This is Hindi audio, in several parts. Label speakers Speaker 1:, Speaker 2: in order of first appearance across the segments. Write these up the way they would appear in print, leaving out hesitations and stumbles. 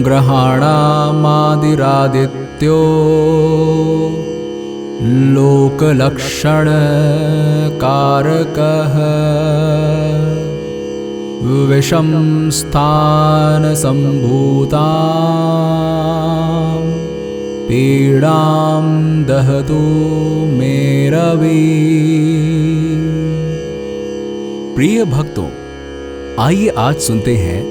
Speaker 1: ग्रहाणामादिरादित्यो लोकलक्षणकारकः विषम स्थानसम्भूतां पीड़ां दहतु मे रवि। प्रिय भक्तों, आइए आज सुनते हैं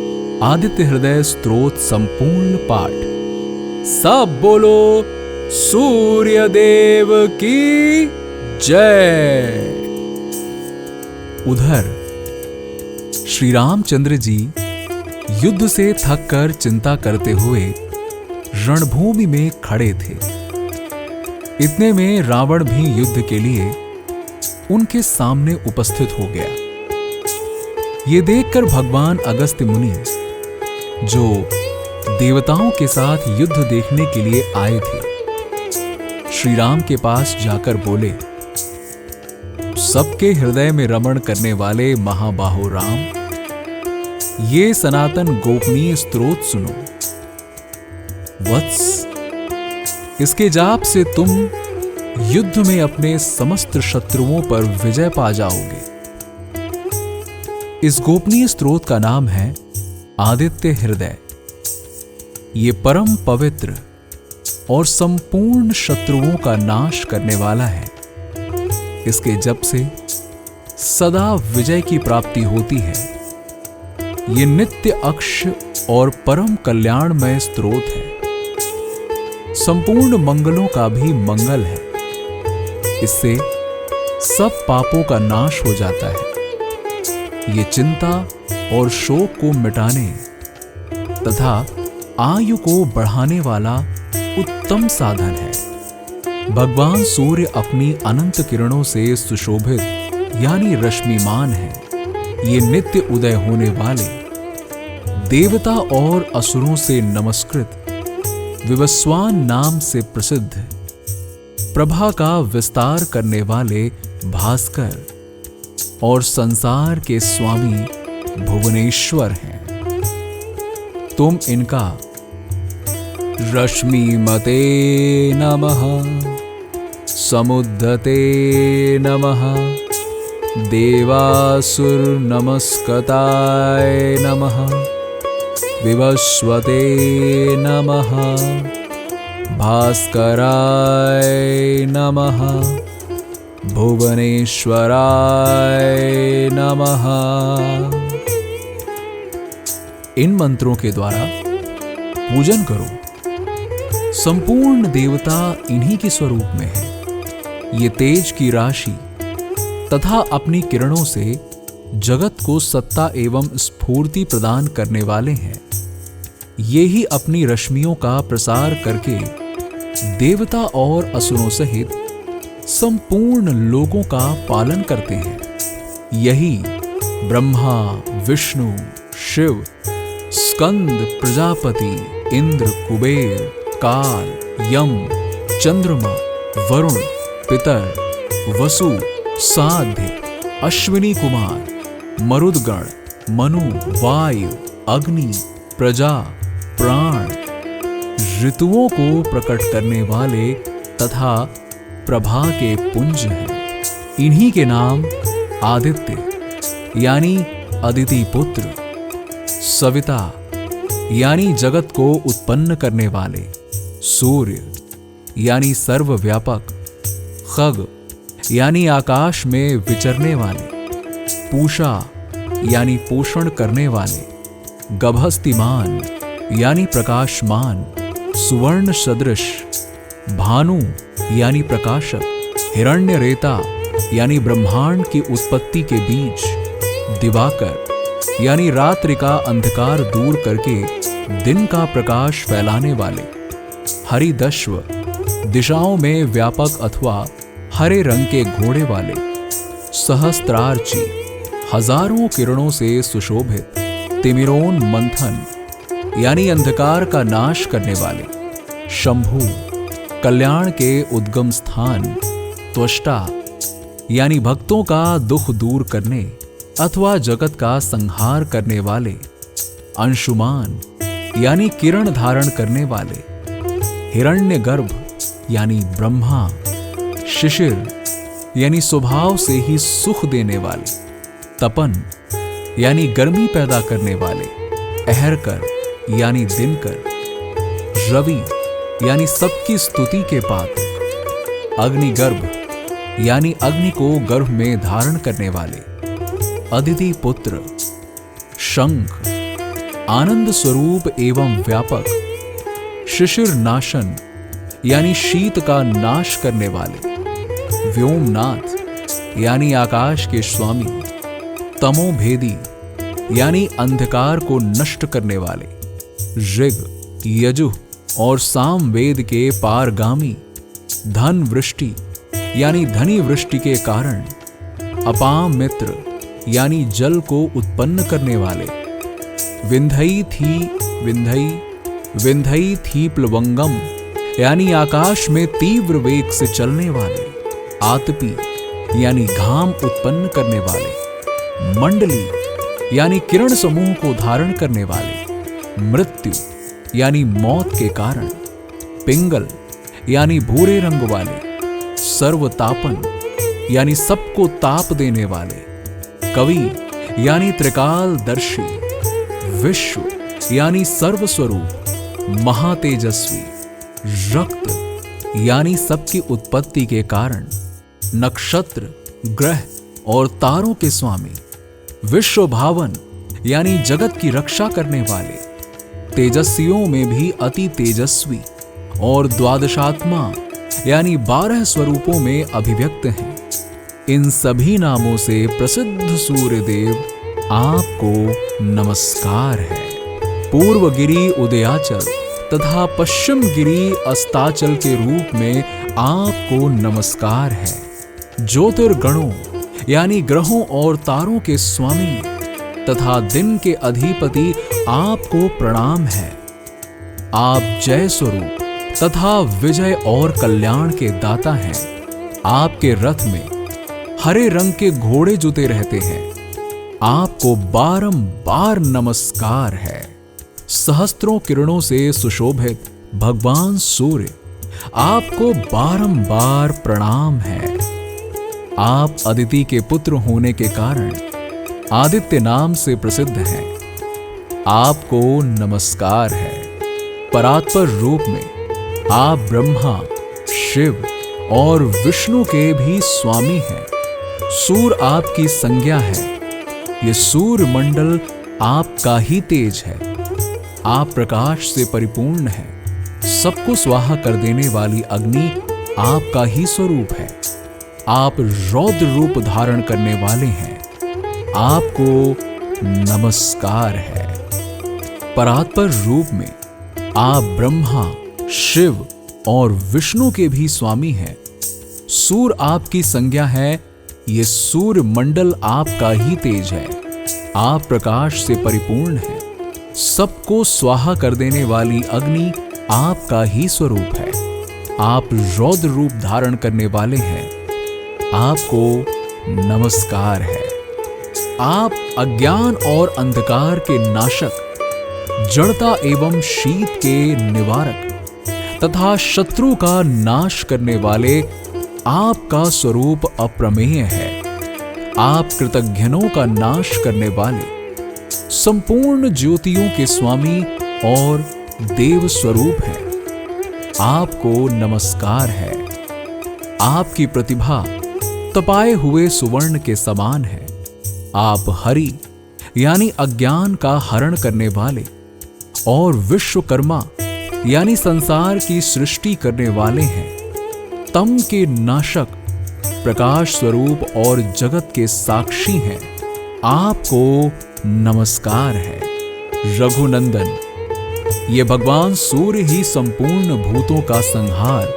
Speaker 1: आदित्य हृदय स्तोत्र संपूर्ण पाठ। सब बोलो सूर्य देव की जय। उधर श्री रामचंद्र जी युद्ध से थककर चिंता करते हुए रणभूमि में खड़े थे। इतने में रावण भी युद्ध के लिए उनके सामने उपस्थित हो गया। ये देखकर भगवान अगस्त्य मुनि, जो देवताओं के साथ युद्ध देखने के लिए आए थे, श्री राम के पास जाकर बोले, सबके हृदय में रमण करने वाले महाबाहो राम, ये सनातन गोपनीय स्तोत्र सुनो। वत्स, इसके जाप से तुम युद्ध में अपने समस्त शत्रुओं पर विजय पा जाओगे। इस गोपनीय स्तोत्र का नाम है आदित्य हृदय। ये परम पवित्र और संपूर्ण शत्रुओं का नाश करने वाला है। इसके जप से सदा विजय की प्राप्ति होती है। ये नित्य अक्ष और परम कल्याणमय स्तोत्र है। संपूर्ण मंगलों का भी मंगल है। इससे सब पापों का नाश हो जाता है। ये चिंता और शोक को मिटाने तथा आयु को बढ़ाने वाला उत्तम साधन है। भगवान सूर्य अपनी अनंत किरणों से सुशोभित यानी रश्मिमान है। ये नित्य उदय होने वाले, देवता और असुरों से नमस्कृत, विवस्वान नाम से प्रसिद्ध, प्रभा का विस्तार करने वाले भास्कर और संसार के स्वामी भुवनेश्वर हैं। तुम इनका रश्मिमते नमः, समुद्धते नमः, देवासुर नमस्कताय नमः, विवस्वते नमः, भास्कराय नमः, भुवनेश्वराय नमः। इन मंत्रों के द्वारा पूजन करो। संपूर्ण देवता इन्हीं के स्वरूप में है। ये तेज की राशि तथा अपनी किरणों से जगत को सत्ता एवं स्फूर्ति प्रदान करने वाले हैं। ये ही अपनी रश्मियों का प्रसार करके देवता और असुरों सहित संपूर्ण लोगों का पालन करते हैं। यही ब्रह्मा, विष्णु, शिव, स्कंद, प्रजापति, इंद्र, कुबेर, काल, यम, चंद्रमा, वरुण, पितर, वसु, साध्य, अश्विनी कुमार, मरुदगण, मनु, वायु, अग्नि, प्रजा, प्राण, ऋतुओं को प्रकट करने वाले तथा प्रभा के पुंज हैं। इन्हीं के नाम आदित्य यानी अदिति पुत्र, सविता यानी जगत को उत्पन्न करने वाले, सूर्य यानी सर्वव्यापक, खग यानी आकाश में विचरने वाले, पूषा यानी पोषण करने वाले, गभस्तिमान यानी प्रकाशमान, सुवर्ण सदृश, भानु यानी प्रकाशक, हिरण्यरेता यानी ब्रह्मांड की उत्पत्ति के बीज, दिवाकर यानी रात्रि का अंधकार दूर करके दिन का प्रकाश फैलाने वाले, हरिदश्व दिशाओं में व्यापक अथवा हरे रंग के घोड़े वाले, सहस्त्रार्ची हजारों किरणों से सुशोभित, तिमिरोन मंथन यानी अंधकार का नाश करने वाले, शंभु कल्याण के उद्गम स्थान, त्वष्टा यानी भक्तों का दुख दूर करने अथवा जगत का संहार करने वाले, अंशुमान यानी किरण धारण करने वाले, हिरण्यगर्भ यानी ब्रह्मा, शिशिर यानी स्वभाव से ही सुख देने वाले, तपन यानी गर्मी पैदा करने वाले, अहरकर यानी दिनकर, रवि यानी सबकी स्तुति के पात्र, अग्निगर्भ यानी अग्नि को गर्भ में धारण करने वाले, अदिति पुत्र, शंख आनंद स्वरूप एवं व्यापक, शिशिर नाशन यानी शीत का नाश करने वाले, व्योमनाथ यानी आकाश के स्वामी, तमोभेदी यानी अंधकार को नष्ट करने वाले, ऋग, यजुः और सामवेद के पारगामी, धन वृष्टि यानी धनी वृष्टि के कारण, अपाम मित्र यानी जल को उत्पन्न करने वाले, विंधई थी प्लवंगम यानी आकाश में तीव्र वेग से चलने वाले, आतपी यानी घाम उत्पन्न करने वाले, मंडली यानी किरण समूह को धारण करने वाले, मृत्यु यानी मौत के कारण, पिंगल यानी भूरे रंग वाले, सर्वतापन यानी सबको ताप देने वाले, कवि यानी त्रिकालदर्शी, विश्व यानी सर्वस्वरूप, महातेजस्वी, रक्त यानी सबकी उत्पत्ति के कारण, नक्षत्र, ग्रह और तारों के स्वामी, विश्व भावन यानी जगत की रक्षा करने वाले, तेजस्वियों में भी अति तेजस्वी और द्वादशात्मा यानी 12 स्वरूपों में अभिव्यक्त हैं। इन सभी नामों से प्रसिद्ध सूर्य देव आपको नमस्कार है। पूर्व गिरी उदयाचल तथा पश्चिम गिरी अस्ताचल के रूप में आपको नमस्कार है। ज्योतिर्गणों यानी ग्रहों और तारों के स्वामी तथा दिन के अधिपति आपको प्रणाम है। आप जय स्वरूप तथा विजय और कल्याण के दाता हैं। आपके रथ में हरे रंग के घोड़े जुते रहते हैं। आपको बारंबार नमस्कार है। सहस्त्रों किरणों से सुशोभित भगवान सूर्य आपको बारंबार प्रणाम है। आप अदिति के पुत्र होने के कारण आदित्य नाम से प्रसिद्ध हैं। आपको नमस्कार है। परात्पर रूप में आप ब्रह्मा, शिव और विष्णु के भी स्वामी हैं। सूर्य आपकी संज्ञा है। ये सूर्य मंडल आपका ही तेज है। आप प्रकाश से परिपूर्ण हैं। सबको स्वाहा कर देने वाली अग्नि आपका ही स्वरूप है। आप रौद्र रूप धारण करने वाले हैं। आपको नमस्कार है। परात्पर रूप में आप ब्रह्मा, शिव और विष्णु के भी स्वामी हैं। सूर्य आपकी संज्ञा है। ये सूर्य मंडल आपका ही तेज है। आप प्रकाश से परिपूर्ण हैं। सबको स्वाहा कर देने वाली अग्नि आपका ही स्वरूप है। आप रौद्र रूप धारण करने वाले हैं। आपको नमस्कार है। आप अज्ञान और अंधकार के नाशक, जड़ता एवं शीत के निवारक तथा शत्रु का नाश करने वाले आपका स्वरूप अप्रमेय है। आप कृतघ्नों का नाश करने वाले, संपूर्ण ज्योतियों के स्वामी और देव स्वरूप हैं। आपको नमस्कार है। आपकी प्रतिभा तपाए हुए सुवर्ण के समान है। आप हरि यानी अज्ञान का हरण करने वाले और विश्वकर्मा यानी संसार की सृष्टि करने वाले हैं। तम के नाशक, प्रकाश स्वरूप और जगत के साक्षी हैं। आपको नमस्कार है। रघुनंदन, ये भगवान सूर्य ही संपूर्ण भूतों का संहार,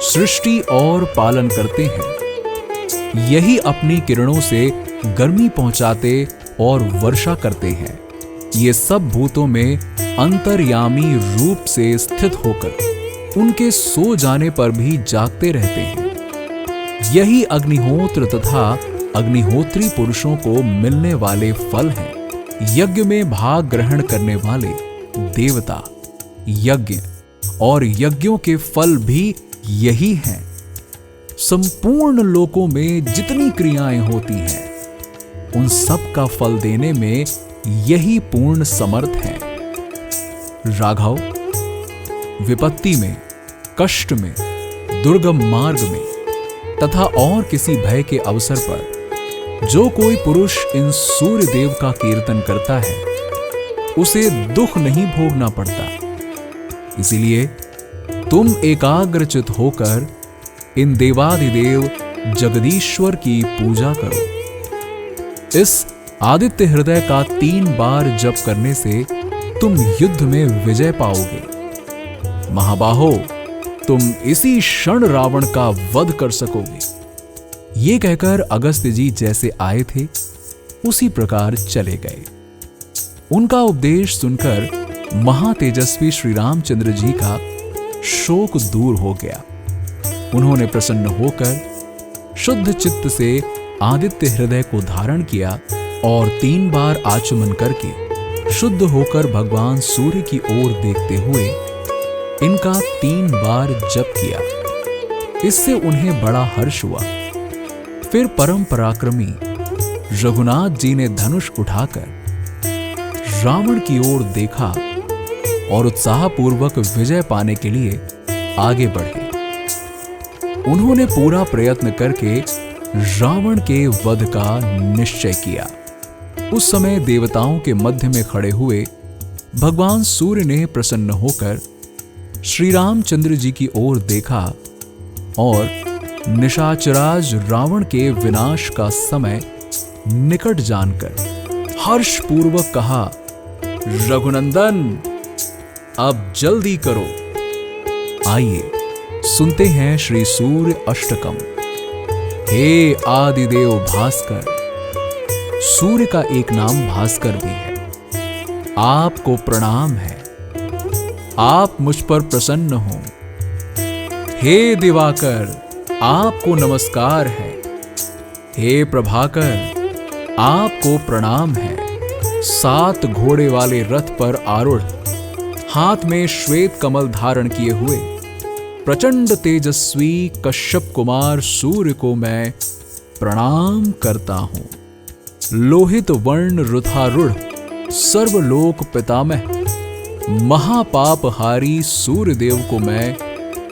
Speaker 1: सृष्टि और पालन करते हैं। यही अपनी किरणों से गर्मी पहुंचाते और वर्षा करते हैं। ये सब भूतों में अंतर्यामी रूप से स्थित होकर उनके सो जाने पर भी जागते रहते हैं। यही अग्निहोत्र तथा अग्निहोत्री पुरुषों को मिलने वाले फल हैं। यज्ञ में भाग ग्रहण करने वाले देवता, यज्ञ और यज्ञों के फल भी यही हैं। संपूर्ण लोकों में जितनी क्रियाएं होती हैं, उन सब का फल देने में यही पूर्ण समर्थ है। राघव, विपत्ति में, कष्ट में, दुर्गम मार्ग में तथा और किसी भय के अवसर पर जो कोई पुरुष इन सूर्य देव का कीर्तन करता है, उसे दुख नहीं भोगना पड़ता। इसीलिए तुम एकाग्रचित होकर इन देवाधिदेव जगदीश्वर की पूजा करो। इस आदित्य हृदय का 3 बार जप करने से तुम युद्ध में विजय पाओगे। महाबाहो, तुम इसी क्षण रावण का वध कर सकोगे। ये कहकर अगस्त्य जी जैसे आए थे उसी प्रकार चले गए। उनका उपदेश सुनकर महातेजस्वी श्री रामचंद्र जी का शोक दूर हो गया। उन्होंने प्रसन्न होकर शुद्ध चित्त से आदित्य हृदय को धारण किया और 3 बार आचमन करके शुद्ध होकर भगवान सूर्य की ओर देखते हुए इनका 3 बार जप किया। इससे उन्हें बड़ा हर्ष हुआ। फिर परम पराक्रमी रघुनाथ जी ने धनुष उठाकर रावण की ओर देखा और उत्साहपूर्वक विजय पाने के लिए आगे बढ़े। उन्होंने पूरा प्रयत्न करके रावण के वध का निश्चय किया। उस समय देवताओं के मध्य में खड़े हुए भगवान सूर्य ने प्रसन्न होकर श्री रामचंद्र जी की ओर देखा और निशाचराज रावण के विनाश का समय निकट जानकर हर्षपूर्वक कहा, रघुनंदन, अब जल्दी करो। आइए सुनते हैं श्री सूर्य अष्टकम। हे आदिदेव भास्कर, सूर्य का एक नाम भास्कर भी है। आपको प्रणाम है, आप मुझ पर प्रसन्न हो। हे दिवाकर, आपको नमस्कार है। हे प्रभाकर, आपको प्रणाम है। 7 घोड़े वाले रथ पर आरूढ़, हाथ में श्वेत कमल धारण किए हुए प्रचंड तेजस्वी कश्यप कुमार सूर्य को मैं प्रणाम करता हूं। लोहित वर्ण रुथारूढ़ सर्वलोक पितामह महापापहारी सूर्य देव को मैं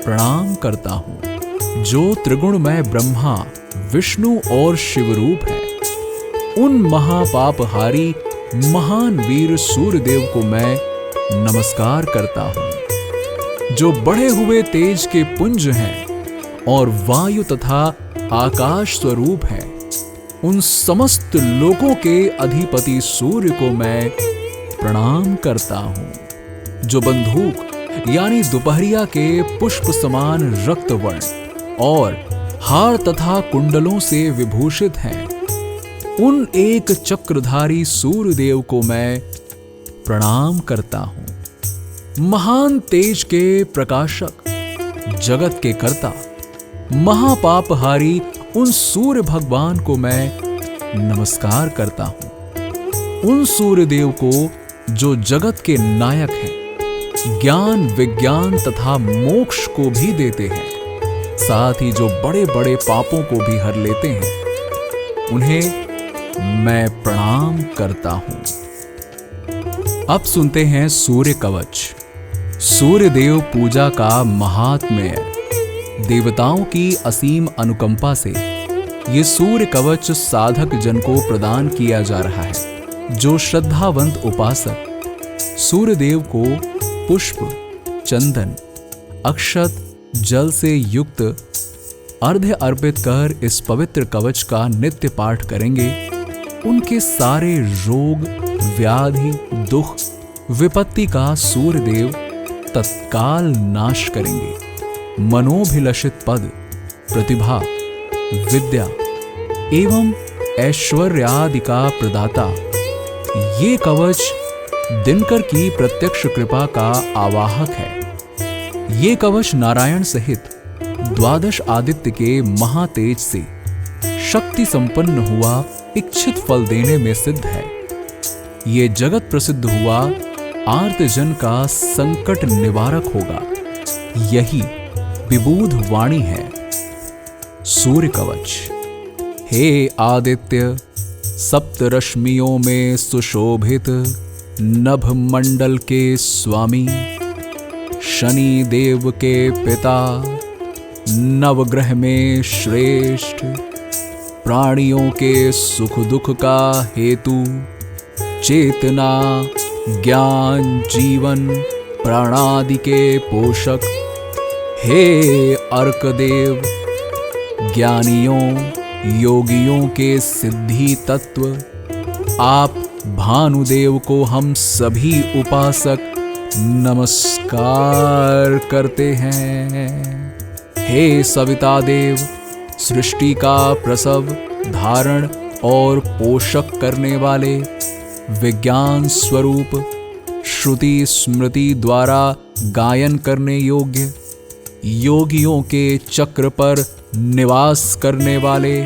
Speaker 1: प्रणाम करता हूं, जो त्रिगुणमय ब्रह्मा, विष्णु और शिव रूप है। उन महापापहारी महान वीर सूर्य देव को मैं नमस्कार करता हूं, जो बढ़े हुए तेज के पुंज हैं और वायु तथा आकाश स्वरूप हैं। उन समस्त लोकों के अधिपति सूर्य को मैं प्रणाम करता हूं, जो बंदूक यानी दोपहरिया के पुष्प समान रक्त वर्ण और हार तथा कुंडलों से विभूषित हैं। उन एक चक्रधारी सूर्य देव को मैं प्रणाम करता हूं। महान तेज के प्रकाशक, जगत के कर्ता, महापापहारी उन सूर्य भगवान को मैं नमस्कार करता हूं। उन सूर्य देव को जो जगत के नायक हैं, ज्ञान, विज्ञान तथा मोक्ष को भी देते हैं, साथ ही जो बड़े बड़े पापों को भी हर लेते हैं, उन्हें मैं प्रणाम करता हूं। अब सुनते हैं सूर्य कवच। सूर्य देव पूजा का महात्म्य। देवताओं की असीम अनुकंपा से ये सूर्य कवच साधक जन को प्रदान किया जा रहा है। जो श्रद्धावंत उपासक सूर्य देव को पुष्प, चंदन, अक्षत, जल से युक्त अर्घ्य अर्पित कर इस पवित्र कवच का नित्य पाठ करेंगे, उनके सारे रोग, व्याधि, दुख, विपत्ति का सूर्य देव तत्काल नाश करेंगे। मनोभिलषित पद, प्रतिभा, विद्या एवं ऐश्वर्यादि का प्रदाता ये कवच दिनकर की प्रत्यक्ष कृपा का आवाहक है। ये कवच नारायण सहित 12 आदित्य के महातेज से शक्ति संपन्न हुआ इच्छित फल देने में सिद्ध है। ये जगत प्रसिद्ध हुआ आर्तजन का संकट निवारक होगा। यही विबुध वाणी है। सूर्य कवच। हे आदित्य, सप्त रश्मियों में सुशोभित नभ मंडल के स्वामी, शनि देव के पिता, नवग्रह में श्रेष्ठ, प्राणियों के सुख दुख का हेतु, चेतना, ज्ञान, जीवन, प्राणादि के पोषक, हे अर्कदेव, ज्ञानियों योगियों के सिद्धि तत्व, आप भानुदेव को हम सभी उपासक नमस्कार करते हैं। हे सविता देव, सृष्टि का प्रसव, धारण और पोषक करने वाले, विज्ञान स्वरूप, श्रुति स्मृति द्वारा गायन करने योग्य, योगियों के चक्र पर निवास करने वाले,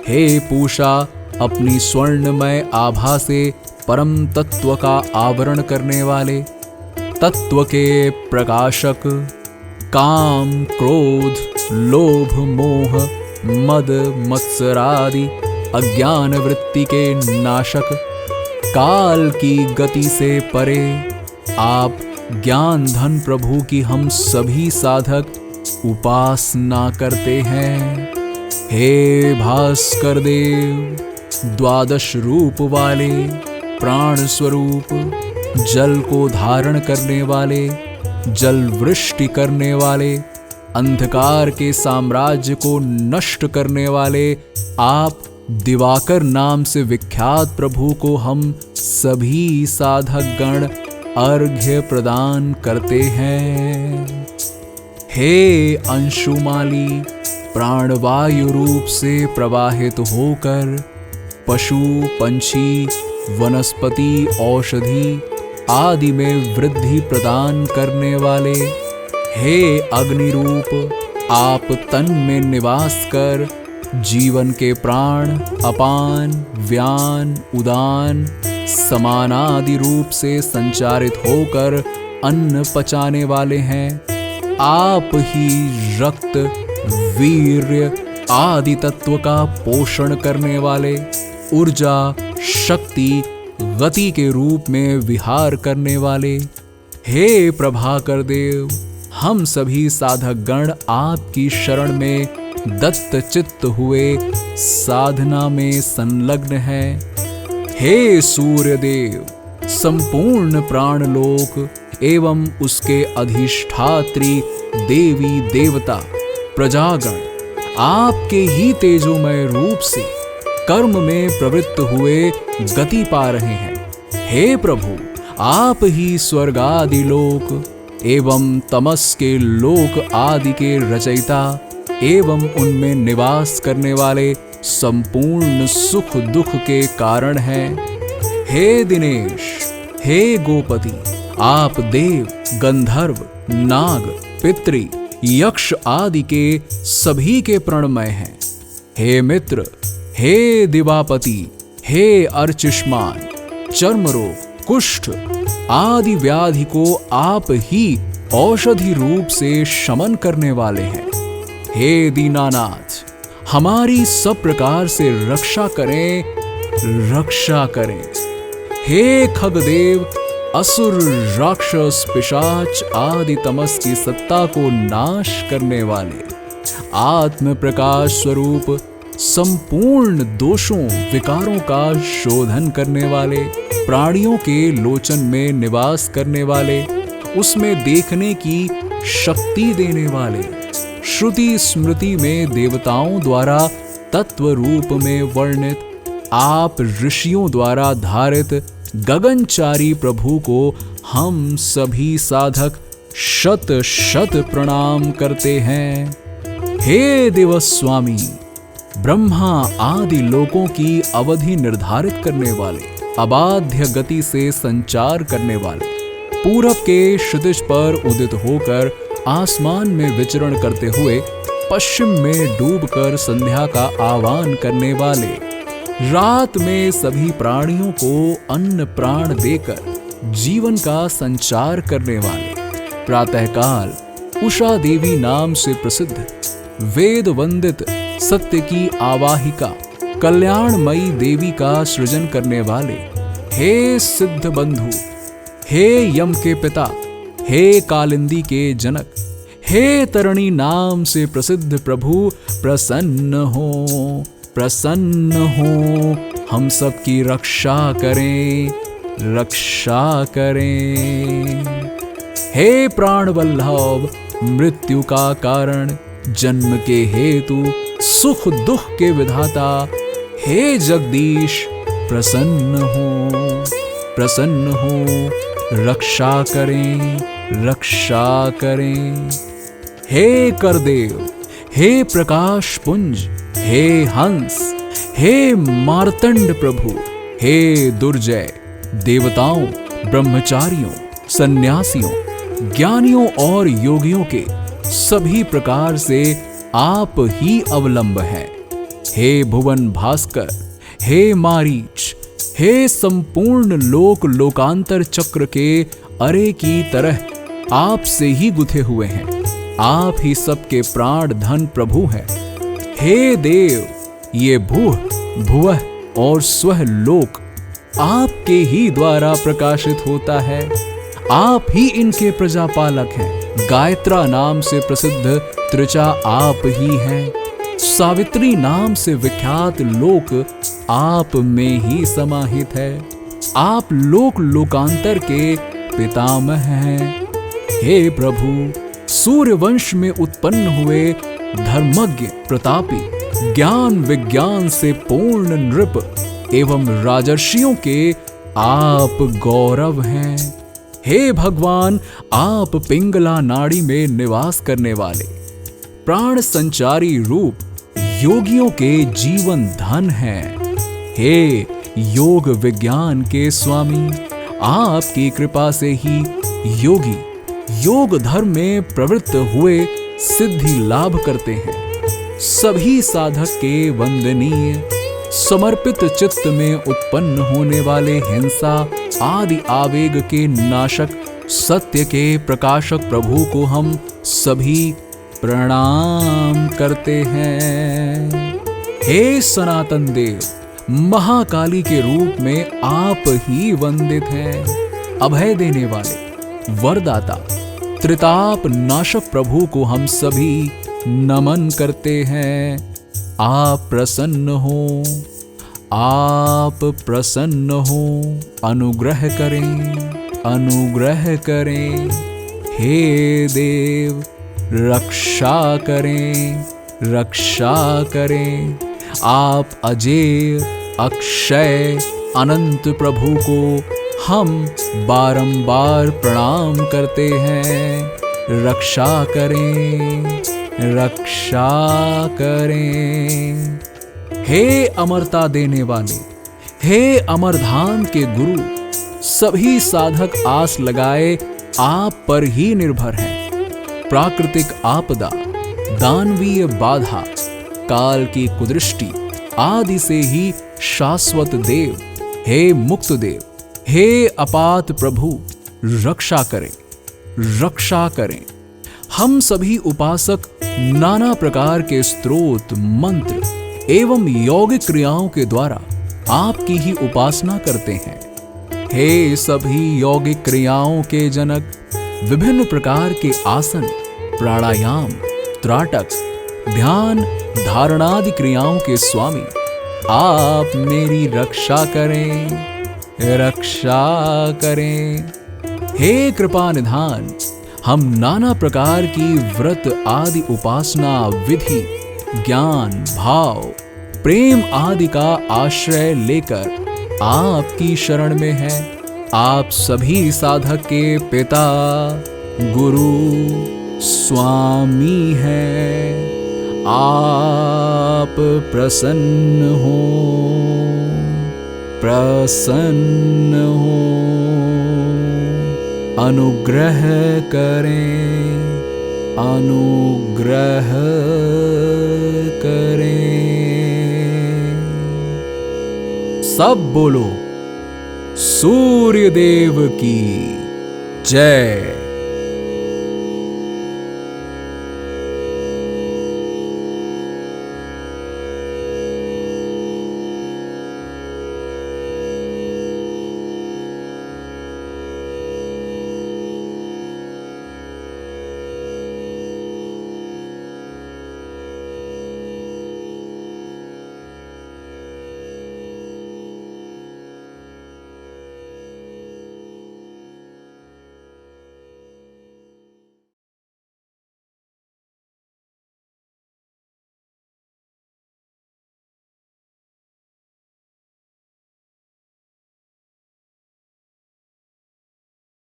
Speaker 1: हे पूषा, अपनी स्वर्णमय आभा से परम तत्व का आवरण करने वाले, तत्व के प्रकाशक, काम, क्रोध, लोभ, मोह, मद, मत्सरादि अज्ञान वृत्ति के नाशक, काल की गति से परे, आप ज्ञान धन प्रभु की हम सभी साधक उपासना करते हैं। हे भास्कर देव, द्वादश रूप वाले, प्राण स्वरूप, जल को धारण करने वाले, जल वृष्टि करने वाले, अंधकार के साम्राज्य को नष्ट करने वाले, आप दिवाकर नाम से विख्यात प्रभु को हम सभी साधक गण अर्घ्य प्रदान करते हैं। हे अंशुमाली, प्राणवायु रूप से प्रवाहित होकर पशु, पंछी, वनस्पति, औषधि आदि में वृद्धि प्रदान करने वाले, हे अग्नि रूप, आप तन में निवास कर जीवन के प्राण, अपान, व्यान, उदान, समानादि रूप से संचारित होकर अन्न पचाने वाले हैं। आप ही रक्त, वीर्य आदि तत्व का पोषण करने वाले, ऊर्जा, शक्ति, गति के रूप में विहार करने वाले, हे प्रभाकर देव, हम सभी साधक गण आपकी शरण में दत्त चित्त हुए साधना में संलग्न हैं। हे सूर्य देव, संपूर्ण प्राणलोक एवं उसके अधिष्ठात्री देवी देवता प्रजागण आपके ही तेजोमय रूप से कर्म में प्रवृत्त हुए गति पा रहे हैं। हे प्रभु, आप ही स्वर्ग आदि लोक एवं तमस के लोक आदि के रचयिता एवं उनमें निवास करने वाले संपूर्ण सुख दुख के कारण हैं। हे दिनेश, हे गोपति, आप देव, गंधर्व, नाग, पितृ, यक्ष आदि के सभी के प्रणमय हैं। हे मित्र, हे दिवापति, हे अर्चिष्मान, चर्म रोग, कुष्ठ आदि व्याधि को आप ही औषधि रूप से शमन करने वाले हैं। हे दीनानाथ, हमारी सब प्रकार से रक्षा करें, रक्षा करें। हे खगदेव, असुर, राक्षस, पिशाच आदि तमस की सत्ता को नाश करने वाले, आत्म प्रकाश स्वरूप संपूर्ण दोषों विकारों का शोधन करने वाले, प्राणियों के लोचन में निवास करने वाले, उसमें देखने की शक्ति देने वाले, श्रुति स्मृति में देवताओं द्वारा तत्व रूप में वर्णित, आप ऋषियों द्वारा धारित गगनचारी प्रभु को हम सभी साधक शत शत प्रणाम करते हैं। हे दिवस्वामी, ब्रह्मा आदि लोकों की अवधि निर्धारित करने वाले, अबाध्य गति से संचार करने वाले, पूरब के क्षितिज पर उदित होकर आसमान में विचरण करते हुए पश्चिम में डूबकर संध्या का आह्वान करने वाले, रात में सभी प्राणियों को अन्न प्राण देकर जीवन का संचार करने वाले, प्रातःकाल उषा देवी नाम से प्रसिद्ध, वेद वंदित सत्य की आवाहिका, कल्याणमयी देवी का सृजन करने वाले, हे सिद्ध बंधु, हे यम के पिता, हे कालिंदी के जनक, हे तरणी नाम से प्रसिद्ध प्रभु, प्रसन्न हो, प्रसन्न हो, हम सब की रक्षा करें, रक्षा करें। हे प्राण वल्लभ, मृत्यु का कारण, जन्म के हेतु, सुख दुख के विधाता, हे जगदीश प्रसन्न हो, प्रसन्न हो, रक्षा करें, रक्षा करें। हे करदेव, हे प्रकाश पुंज, हे हंस, हे मार्तंड प्रभु, हे दुर्जय, देवताओं, ब्रह्मचारियों, सन्यासियों, ज्ञानियों और योगियों के सभी प्रकार से आप ही अवलंब हैं। हे भुवन भास्कर, हे मारीच, हे संपूर्ण लोक लोकांतर चक्र के अरे की तरह आप से ही गुथे हुए हैं। आप ही सबके प्राण धन प्रभु हैं। हे देव, ये भूह, भुवः और स्वह लोक आपके ही द्वारा प्रकाशित होता है। आप ही इनके प्रजापालक हैं। गायत्रा नाम से प्रसिद्ध त्रिचा आप ही हैं। सावित्री नाम से विख्यात लोक आप में ही समाहित है। आप लोक लोकांतर के पितामह हैं। हे प्रभु, सूर्य वंश में उत्पन्न हुए धर्मज्ञ, प्रतापी, ज्ञान विज्ञान से पूर्ण नृप एवं राजर्षियों के आप गौरव हैं। हे भगवान, आप पिंगला नाड़ी में निवास करने वाले, प्राण संचारी रूप योगियों के जीवन धन हैं। हे योग विज्ञान के स्वामी, आपकी कृपा से ही योगी योग धर्म में प्रवृत्त हुए सिद्धि लाभ करते हैं। सभी साधक के वंदनीय, समर्पित चित्त में उत्पन्न होने वाले हिंसा आदि आवेग के नाशक, सत्य के प्रकाशक प्रभु को हम सभी प्रणाम करते हैं। हे सनातन देव, महाकाली के रूप में आप ही वंदित हैं। अभय देने वाले, वरदाता, त्रिताप नाशक प्रभु को हम सभी नमन करते हैं। आप प्रसन्न हो, आप प्रसन्न हो, अनुग्रह करें, अनुग्रह करें। हे देव, रक्षा करें, रक्षा करें। आप अजेय, अक्षय, अनंत प्रभु को हम बारंबार प्रणाम करते हैं। रक्षा करें, रक्षा करें। हे अमरता देने वाले, हे अमरधाम के गुरु, सभी साधक आस लगाए आप पर ही निर्भर हैं। प्राकृतिक आपदा, दानवीय बाधा, काल की कुदृष्टि आदि से ही शाश्वत देव, हे मुक्त देव, हे अपात प्रभु, रक्षा करें, रक्षा करें। हम सभी उपासक नाना प्रकार के स्तोत्र, मंत्र एवं यौगिक क्रियाओं के द्वारा आपकी ही उपासना करते हैं। हे सभी यौगिक क्रियाओं के जनक, विभिन्न प्रकार के आसन, प्राणायाम, त्राटक, ध्यान, धारणादि क्रियाओं के स्वामी, आप मेरी रक्षा करें, रक्षा करें। हे कृपा निधान, हम नाना प्रकार की व्रत आदि उपासना विधि, ज्ञान, भाव, प्रेम आदि का आश्रय लेकर आपकी शरण में हैं। आप सभी साधक के पिता, गुरु, स्वामी हैं। आप प्रसन्न हो, प्रसन्न हो, अनुग्रह करें, अनुग्रह करें। सब बोलो सूर्य देव की जय।